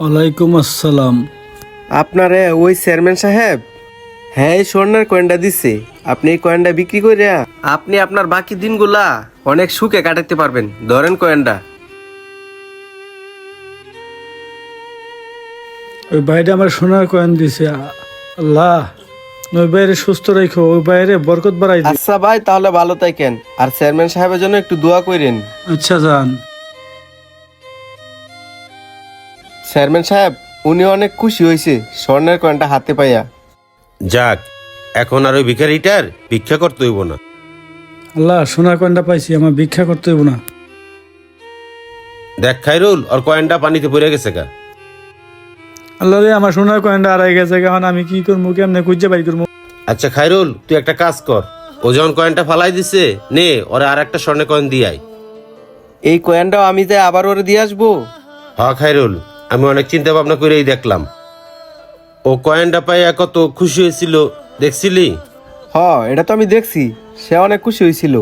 ওয়ালাইকুম আসসালাম। আপনারে ওই চেয়ারম্যান সাহেব হ্যাঁ এই স্বর্ণের কয়েনটা দিছে। আপনি এই কয়েনটা বিক্রি করিয়া আপনি আপনার বাকি দিনগুলা অনেক সুখে কাটাতে পারবেন। ধরেন কয়েনটা। ওই ভাইটা আমার সোনার কয়েন দিছে। আল্লাহ ওই বাইরে সুস্থ রাখো, ওই বাইরে বরকত বাড়াই দিও। আচ্ছা ভাই, তাহলে ভালো থাকেন, আর চেয়ারম্যান সাহেবের জন্য একটু দোয়া করেন। আচ্ছা যান। চেয়ারম্যান সাহেব উনি অনেক খুশি হয়েছে স্বর্ণের কয়েনটা হাতে পাইয়া। যাক, এখন আর ওই ভিখারিটার ভিক্ষা করতে হইব না। আল্লাহ সোনার কয়েনটা পাইছি, আমার ভিক্ষা করতে হইব না। দেখ খাইরুল, ওর কয়েনটা পানিতে পড়ে গেছে গা। আল্লাহ রে, আমার সোনার কয়েনটা হারাই গেছে, এখন আমি কি করবো, কেমনে খুঁজে বাই করবো? আচ্ছা খাইরুল, তুই একটা কাজ কর, ও যখন কয়েনটা ফালাই দিছে নে, ওরে আর একটা স্বর্ণের কয়েন দিয়ে আয়। এই কয়েনটাও আমি যে আবার ওরে দিয়ে আসবো। হ্যাঁ খাইরুল, আমি অনেক চিন্তা ভাবনা করেই দেখলাম, ও কয়েনটা পাইয়া কত খুশি হয়েছিল, দেখছিলি? এটা তো আমি দেখছি, সে অনেক খুশি হয়েছিল।